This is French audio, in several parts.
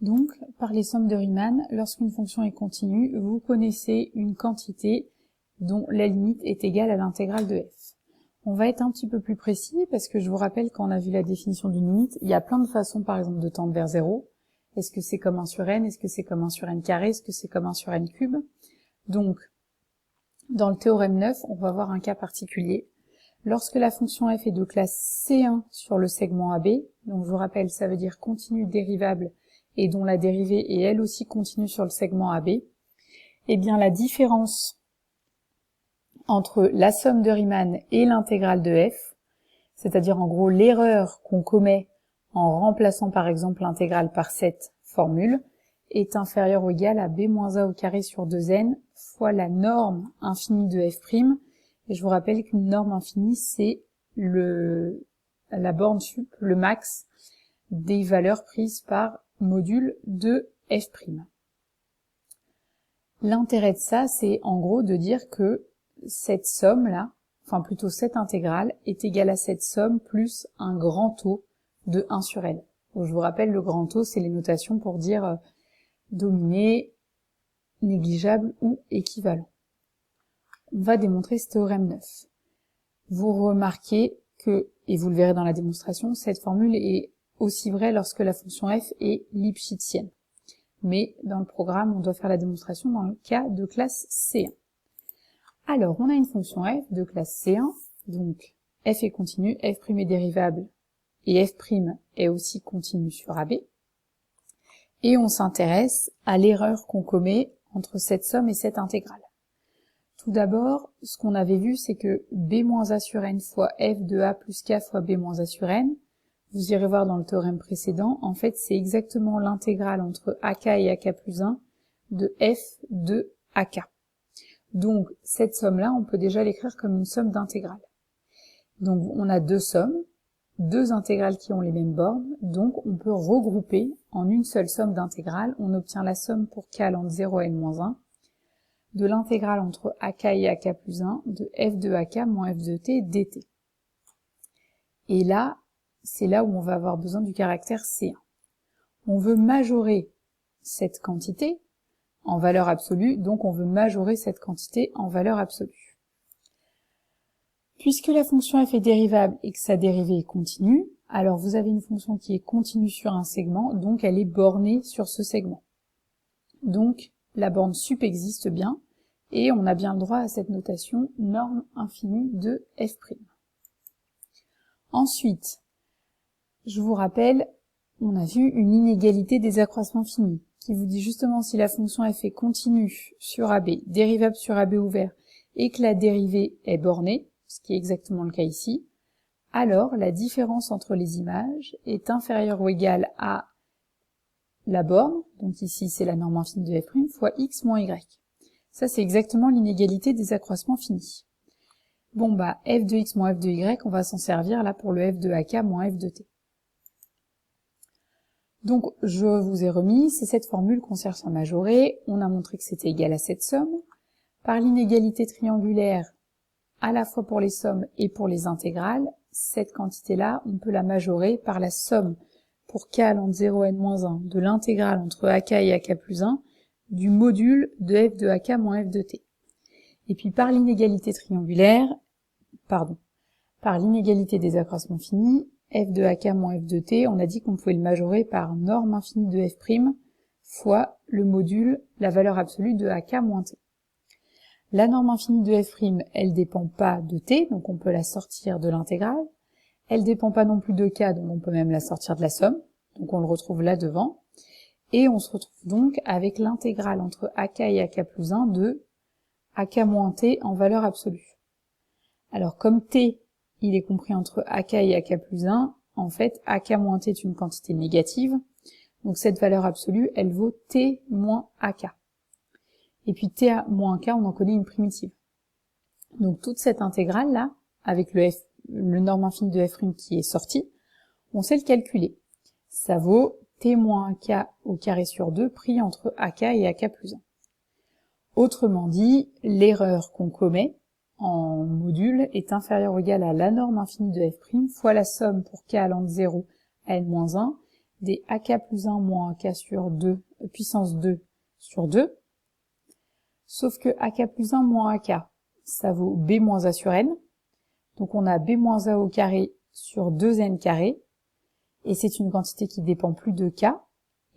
Donc, par les sommes de Riemann, lorsqu'une fonction est continue, vous connaissez une quantité dont la limite est égale à l'intégrale de f. On va être un petit peu plus précis parce que je vous rappelle quand on a vu la définition d'une limite, il y a plein de façons par exemple de tendre vers 0. Est-ce que c'est comme 1 sur n? Est-ce que c'est comme 1 sur n carré? Est-ce que c'est comme 1 sur n cube? Donc, dans le théorème 9, on va voir un cas particulier. Lorsque la fonction f est de classe C1 sur le segment AB, donc je vous rappelle, ça veut dire continue dérivable et dont la dérivée est elle aussi continue sur le segment AB, eh bien la différence entre la somme de Riemann et l'intégrale de f, c'est-à-dire en gros l'erreur qu'on commet en remplaçant par exemple l'intégrale par cette formule, est inférieure ou égale à b-a au carré sur 2n fois la norme infinie de f'. Et je vous rappelle qu'une norme infinie, c'est la borne sup, le max des valeurs prises par module de f'. L'intérêt de ça, c'est en gros de dire que cette somme-là, enfin plutôt cette intégrale, est égale à cette somme plus un grand taux de 1 sur L. Donc, je vous rappelle, le grand taux, c'est les notations pour dire dominé, négligeable ou équivalent. On va démontrer ce théorème 9. Vous remarquez que, et vous le verrez dans la démonstration, cette formule est aussi vraie lorsque la fonction f est lipschitzienne. Mais dans le programme, on doit faire la démonstration dans le cas de classe C1. Alors, on a une fonction f de classe C1, donc f est continue, f' est dérivable, et f' est aussi continue sur AB. Et on s'intéresse à l'erreur qu'on commet entre cette somme et cette intégrale. Tout d'abord, ce qu'on avait vu, c'est que b-a sur n fois f de a plus k fois b-a sur n, vous irez voir dans le théorème précédent, en fait c'est exactement l'intégrale entre ak et ak plus 1 de f de ak. Donc cette somme-là, on peut déjà l'écrire comme une somme d'intégrales. Donc on a deux sommes, deux intégrales qui ont les mêmes bornes, donc on peut regrouper en une seule somme d'intégrales. On obtient la somme pour k allant de 0 à n-1 de l'intégrale entre ak et ak plus 1 de f de ak moins f de t dt. Et là, c'est là où on va avoir besoin du caractère C1. On veut majorer cette quantité en valeur absolue, donc on veut majorer cette quantité en valeur absolue. Puisque la fonction f est dérivable et que sa dérivée est continue, alors vous avez une fonction qui est continue sur un segment, donc elle est bornée sur ce segment. Donc la borne sup existe bien, et on a bien le droit à cette notation norme infinie de f'. Ensuite, je vous rappelle, on a vu une inégalité des accroissements finis, qui vous dit justement si la fonction f est continue sur AB, dérivable sur AB ouvert, et que la dérivée est bornée, ce qui est exactement le cas ici, alors la différence entre les images est inférieure ou égale à la borne, donc ici c'est la norme infinie de f' fois x moins y. Ça c'est exactement l'inégalité des accroissements finis. Bon bah f de x moins f de y, on va s'en servir là pour le f de ak moins f de t. Donc je vous ai remis, c'est cette formule qu'on cherche à majorer, on a montré que c'était égal à cette somme. Par l'inégalité triangulaire, à la fois pour les sommes et pour les intégrales, cette quantité-là, on peut la majorer par la somme pour k allant de 0 à n-1 de l'intégrale entre ak et ak plus 1 du module de f de ak moins f de t. Et puis par l'inégalité triangulaire, par l'inégalité des accroissements finis, f de ak moins f de t, on a dit qu'on pouvait le majorer par norme infinie de f' fois le module, la valeur absolue de ak moins t. La norme infinie de f', elle dépend pas de t, donc on peut la sortir de l'intégrale. Elle dépend pas non plus de k, donc on peut même la sortir de la somme, donc on le retrouve là devant. Et on se retrouve donc avec l'intégrale entre ak et ak plus 1 de ak moins t en valeur absolue. Alors comme t, il est compris entre ak et ak plus 1, en fait ak moins t est une quantité négative, donc cette valeur absolue, elle vaut t moins ak. Et puis t moins k, on en connaît une primitive. Donc toute cette intégrale là, avec le norme infini de f' qui est sorti, on sait le calculer. Ça vaut t moins ak au carré sur 2 pris entre ak et ak plus 1. Autrement dit, l'erreur qu'on commet en module est inférieure ou égale à la norme infinie de f' fois la somme pour k allant de 0 à n-1 des ak plus 1 moins ak sur 2, puissance 2 sur 2. Sauf que ak plus 1 moins ak, ça vaut b moins a sur n. Donc on a b moins a au carré sur 2n carré. Et c'est une quantité qui dépend plus de k.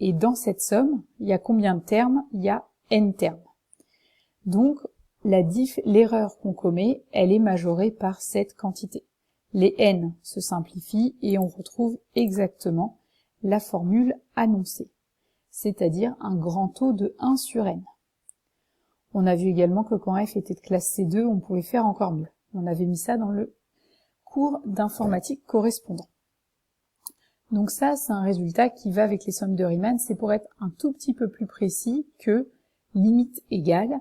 Et dans cette somme, il y a combien de termes? Il y a n termes. Donc, l'erreur qu'on commet, elle est majorée par cette quantité. Les n se simplifient et on retrouve exactement la formule annoncée, c'est-à-dire un grand taux de 1 sur n. On a vu également que quand f était de classe C2, on pouvait faire encore mieux. On avait mis ça dans le cours d'informatique correspondant. Donc ça, c'est un résultat qui va avec les sommes de Riemann, c'est pour être un tout petit peu plus précis que limite égale,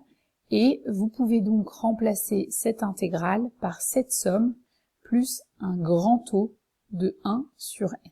et vous pouvez donc remplacer cette intégrale par cette somme plus un grand taux de 1 sur n.